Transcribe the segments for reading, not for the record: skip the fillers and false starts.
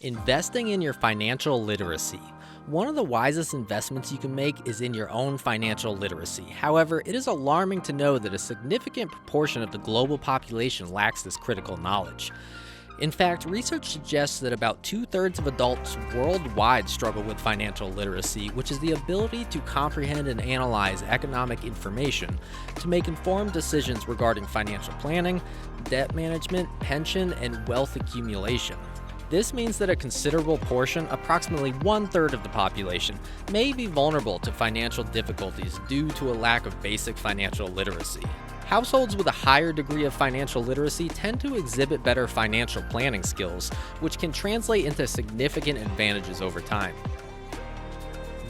Investing in your financial literacy. One of the wisest investments you can make is in your own financial literacy. However, it is alarming to know that a significant proportion of the global population lacks this critical knowledge. In fact, research suggests that about 2/3 of adults worldwide struggle with financial literacy, which is the ability to comprehend and analyze economic information to make informed decisions regarding financial planning, debt management, pension, and wealth accumulation. This means that a considerable portion, approximately 1/3 of the population, may be vulnerable to financial difficulties due to a lack of basic financial literacy. Households with a higher degree of financial literacy tend to exhibit better financial planning skills, which can translate into significant advantages over time.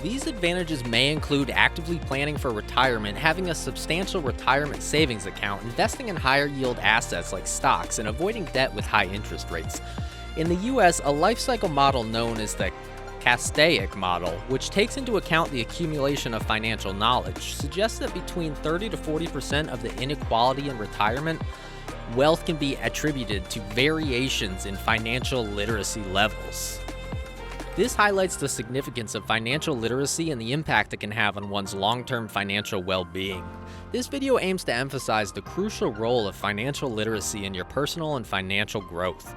These advantages may include actively planning for retirement, having a substantial retirement savings account, investing in higher yield assets like stocks, and avoiding debt with high interest rates. In the US, a life cycle model known as the Castaic model, which takes into account the accumulation of financial knowledge, suggests that between 30 to 40% of the inequality in retirement wealth can be attributed to variations in financial literacy levels. This highlights the significance of financial literacy and the impact it can have on one's long-term financial well-being. This video aims to emphasize the crucial role of financial literacy in your personal and financial growth.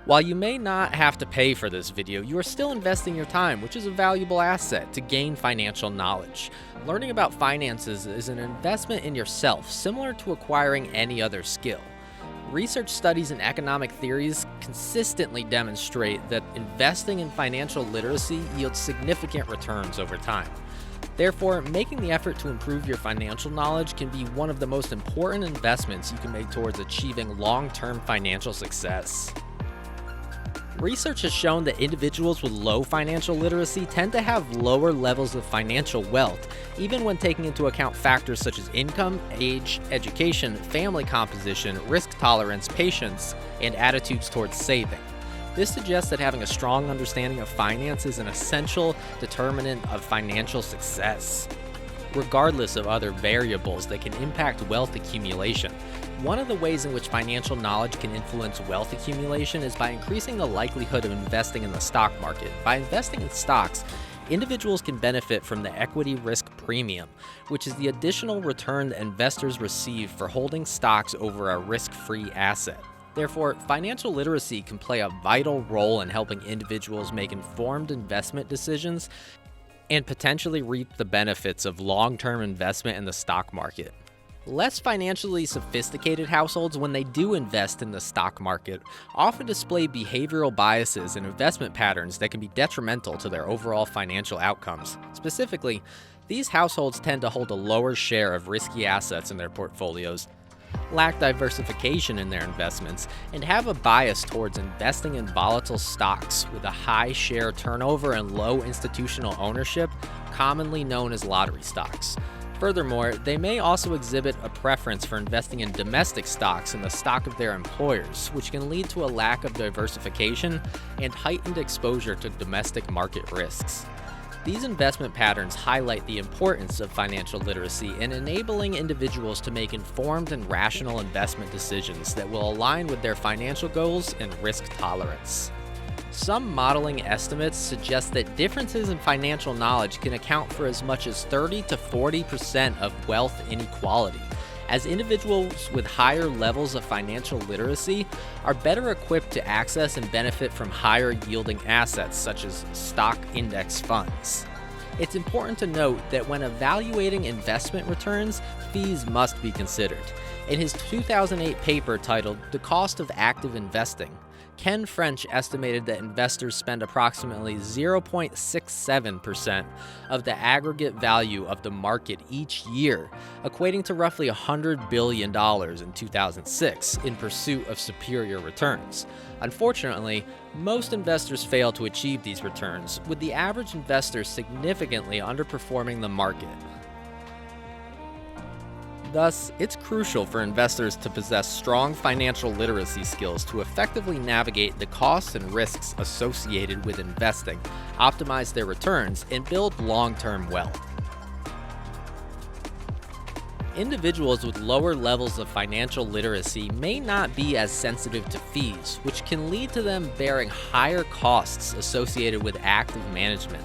While you may not have to pay for this video, you are still investing your time, which is a valuable asset, to gain financial knowledge. Learning about finances is an investment in yourself, similar to acquiring any other skill. Research studies and economic theories consistently demonstrate that investing in financial literacy yields significant returns over time. Therefore, making the effort to improve your financial knowledge can be one of the most important investments you can make towards achieving long-term financial success. Research has shown that individuals with low financial literacy tend to have lower levels of financial wealth, even when taking into account factors such as income, age, education, family composition, risk tolerance, patience, and attitudes towards saving. This suggests that having a strong understanding of finance is an essential determinant of financial success, regardless of other variables that can impact wealth accumulation. One of the ways in which financial knowledge can influence wealth accumulation is by increasing the likelihood of investing in the stock market. By investing in stocks, individuals can benefit from the equity risk premium, which is the additional return that investors receive for holding stocks over a risk-free asset. Therefore, financial literacy can play a vital role in helping individuals make informed investment decisions and potentially reap the benefits of long-term investment in the stock market. Less financially sophisticated households, when they do invest in the stock market, often display behavioral biases and investment patterns that can be detrimental to their overall financial outcomes. Specifically, these households tend to hold a lower share of risky assets in their portfolios, lack diversification in their investments, and have a bias towards investing in volatile stocks with a high share turnover and low institutional ownership, commonly known as lottery stocks. Furthermore, they may also exhibit a preference for investing in domestic stocks in the stock of their employers, which can lead to a lack of diversification and heightened exposure to domestic market risks. These investment patterns highlight the importance of financial literacy in enabling individuals to make informed and rational investment decisions that will align with their financial goals and risk tolerance. Some modeling estimates suggest that differences in financial knowledge can account for as much as 30 to 40% of wealth inequality, as individuals with higher levels of financial literacy are better equipped to access and benefit from higher yielding assets such as stock index funds. It's important to note that when evaluating investment returns, fees must be considered. In his 2008 paper titled "The Cost of Active Investing," Ken French estimated that investors spend approximately 0.67% of the aggregate value of the market each year, equating to roughly $100 billion in 2006, in pursuit of superior returns. Unfortunately, most investors fail to achieve these returns, with the average investor significantly underperforming the market. Thus, it's crucial for investors to possess strong financial literacy skills to effectively navigate the costs and risks associated with investing, optimize their returns, and build long-term wealth. Individuals with lower levels of financial literacy may not be as sensitive to fees, which can lead to them bearing higher costs associated with active management.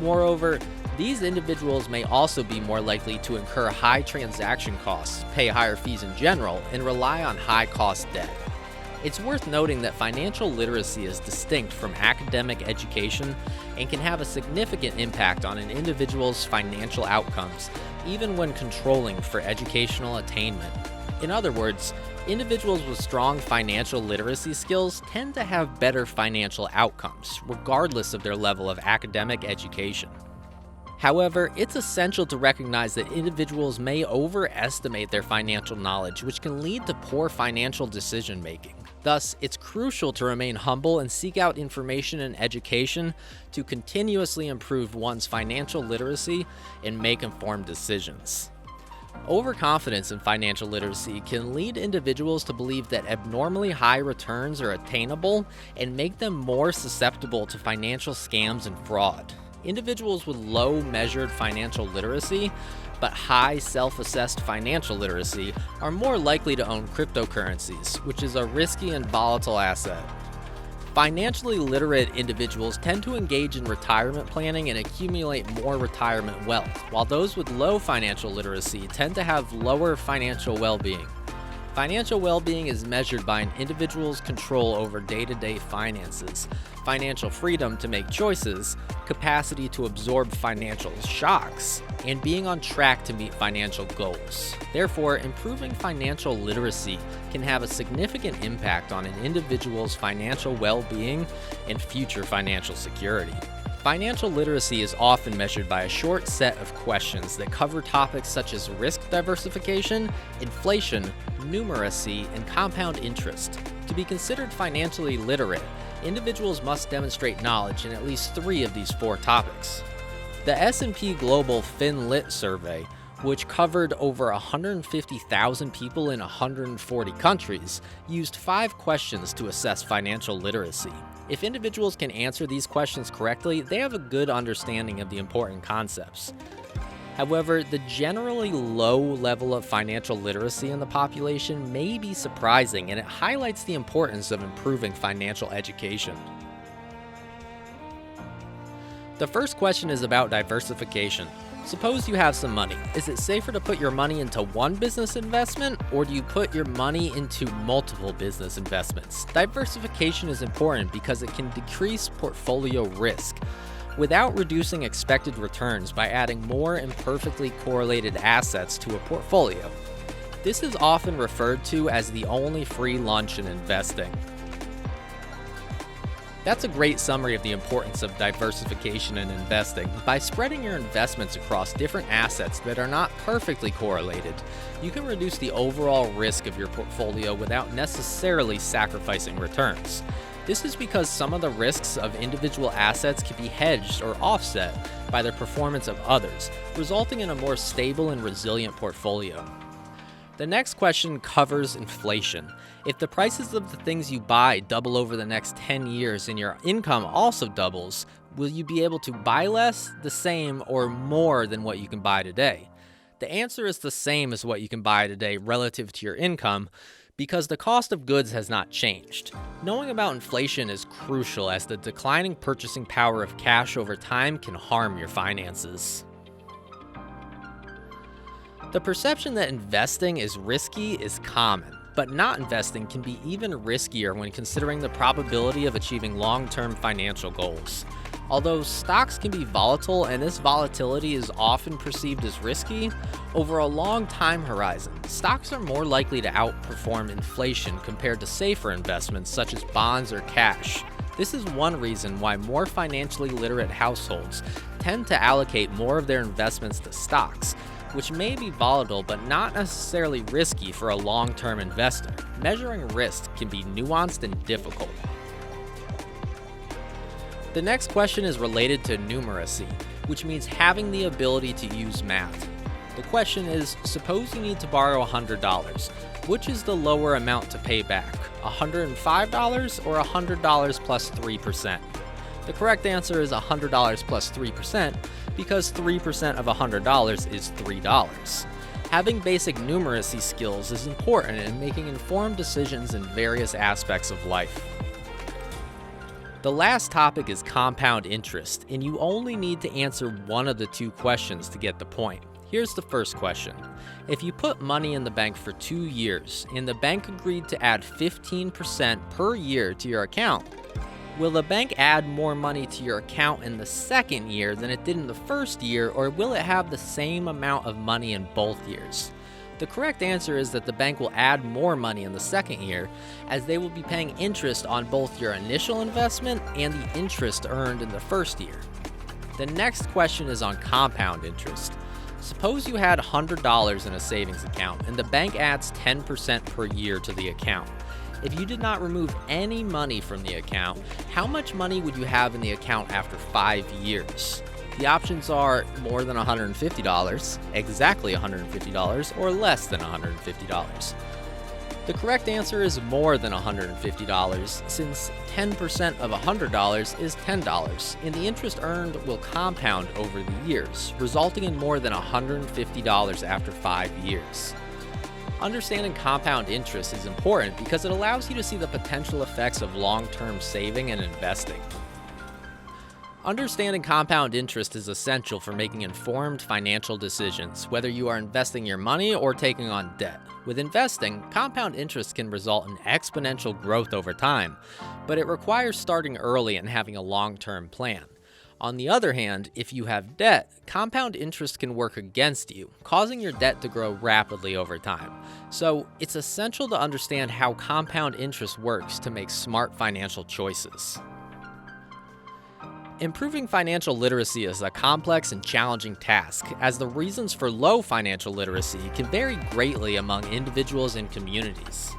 Moreover, these individuals may also be more likely to incur high transaction costs, pay higher fees in general, and rely on high-cost debt. It's worth noting that financial literacy is distinct from academic education and can have a significant impact on an individual's financial outcomes, even when controlling for educational attainment. In other words, individuals with strong financial literacy skills tend to have better financial outcomes, regardless of their level of academic education. However, it's essential to recognize that individuals may overestimate their financial knowledge, which can lead to poor financial decision-making. Thus, it's crucial to remain humble and seek out information and education to continuously improve one's financial literacy and make informed decisions. Overconfidence in financial literacy can lead individuals to believe that abnormally high returns are attainable and make them more susceptible to financial scams and fraud. Individuals with low measured financial literacy but high self-assessed financial literacy are more likely to own cryptocurrencies, which is a risky and volatile asset. Financially literate individuals tend to engage in retirement planning and accumulate more retirement wealth, while those with low financial literacy tend to have lower financial well-being. Financial well-being is measured by an individual's control over day-to-day finances, financial freedom to make choices, capacity to absorb financial shocks, and being on track to meet financial goals. Therefore, improving financial literacy can have a significant impact on an individual's financial well-being and future financial security. Financial literacy is often measured by a short set of questions that cover topics such as risk diversification, inflation, numeracy, and compound interest. To be considered financially literate, individuals must demonstrate knowledge in at least 3 of these 4 topics. The S&P Global FinLit survey, which covered over 150,000 people in 140 countries, used 5 questions to assess financial literacy. If individuals can answer these questions correctly, they have a good understanding of the important concepts. However, the generally low level of financial literacy in the population may be surprising, and it highlights the importance of improving financial education. The first question is about diversification. Suppose you have some money. Is it safer to put your money into one business investment, or do you put your money into multiple business investments? Diversification is important because it can decrease portfolio risk without reducing expected returns by adding more imperfectly correlated assets to a portfolio. This is often referred to as the only free lunch in investing. That's a great summary of the importance of diversification in investing. By spreading your investments across different assets that are not perfectly correlated, you can reduce the overall risk of your portfolio without necessarily sacrificing returns. This is because some of the risks of individual assets can be hedged or offset by the performance of others, resulting in a more stable and resilient portfolio. The next question covers inflation. If the prices of the things you buy double over the next 10 years and your income also doubles, will you be able to buy less, the same, or more than what you can buy today? The answer is the same as what you can buy today relative to your income, because the cost of goods has not changed. Knowing about inflation is crucial, as the declining purchasing power of cash over time can harm your finances. The perception that investing is risky is common, but not investing can be even riskier when considering the probability of achieving long-term financial goals. Although stocks can be volatile and this volatility is often perceived as risky, over a long time horizon, stocks are more likely to outperform inflation compared to safer investments such as bonds or cash. This is one reason why more financially literate households tend to allocate more of their investments to stocks, which may be volatile but not necessarily risky for a long-term investor. Measuring risk can be nuanced and difficult. The next question is related to numeracy, which means having the ability to use math. The question is, suppose you need to borrow $100. Which is the lower amount to pay back, $105 or $100 plus 3%? The correct answer is $100 plus 3%, because 3% of $100 is $3. Having basic numeracy skills is important in making informed decisions in various aspects of life. The last topic is compound interest, and you only need to answer one of the two questions to get the point. Here's the first question. If you put money in the bank for 2 years, and the bank agreed to add 15% per year to your account, will the bank add more money to your account in the second year than it did in the first year, or will it have the same amount of money in both years? The correct answer is that the bank will add more money in the second year, as they will be paying interest on both your initial investment and the interest earned in the first year. The next question is on compound interest. Suppose you had $100 in a savings account and the bank adds 10% per year to the account. If you did not remove any money from the account, how much money would you have in the account after 5 years? The options are more than $150, exactly $150, or less than $150. The correct answer is more than $150, since 10% of $100 is $10, and the interest earned will compound over the years, resulting in more than $150 after 5 years. Understanding compound interest is important because it allows you to see the potential effects of long-term saving and investing. Understanding compound interest is essential for making informed financial decisions, whether you are investing your money or taking on debt. With investing, compound interest can result in exponential growth over time, but it requires starting early and having a long-term plan. On the other hand, if you have debt, compound interest can work against you, causing your debt to grow rapidly over time. So, it's essential to understand how compound interest works to make smart financial choices. Improving financial literacy is a complex and challenging task, as the reasons for low financial literacy can vary greatly among individuals and communities.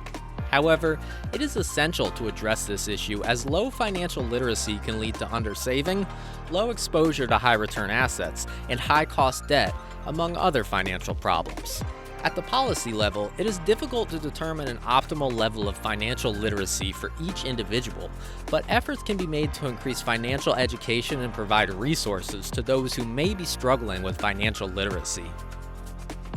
However, it is essential to address this issue, as low financial literacy can lead to undersaving, low exposure to high return assets, and high cost debt, among other financial problems. At the policy level, it is difficult to determine an optimal level of financial literacy for each individual, but efforts can be made to increase financial education and provide resources to those who may be struggling with financial literacy.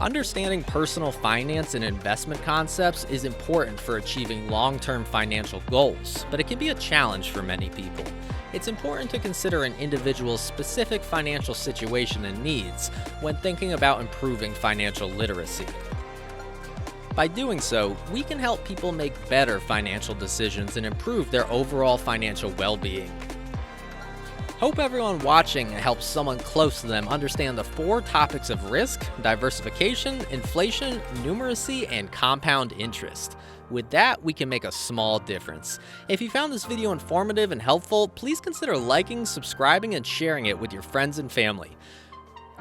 Understanding personal finance and investment concepts is important for achieving long-term financial goals, but it can be a challenge for many people. It's important to consider an individual's specific financial situation and needs when thinking about improving financial literacy. By doing so, we can help people make better financial decisions and improve their overall financial well-being. Hope everyone watching helps someone close to them understand the 4 topics of risk, diversification, inflation, numeracy, and compound interest. With that, we can make a small difference. If you found this video informative and helpful, please consider liking, subscribing, and sharing it with your friends and family.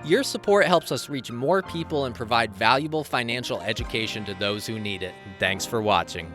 Your support helps us reach more people and provide valuable financial education to those who need it. Thanks for watching.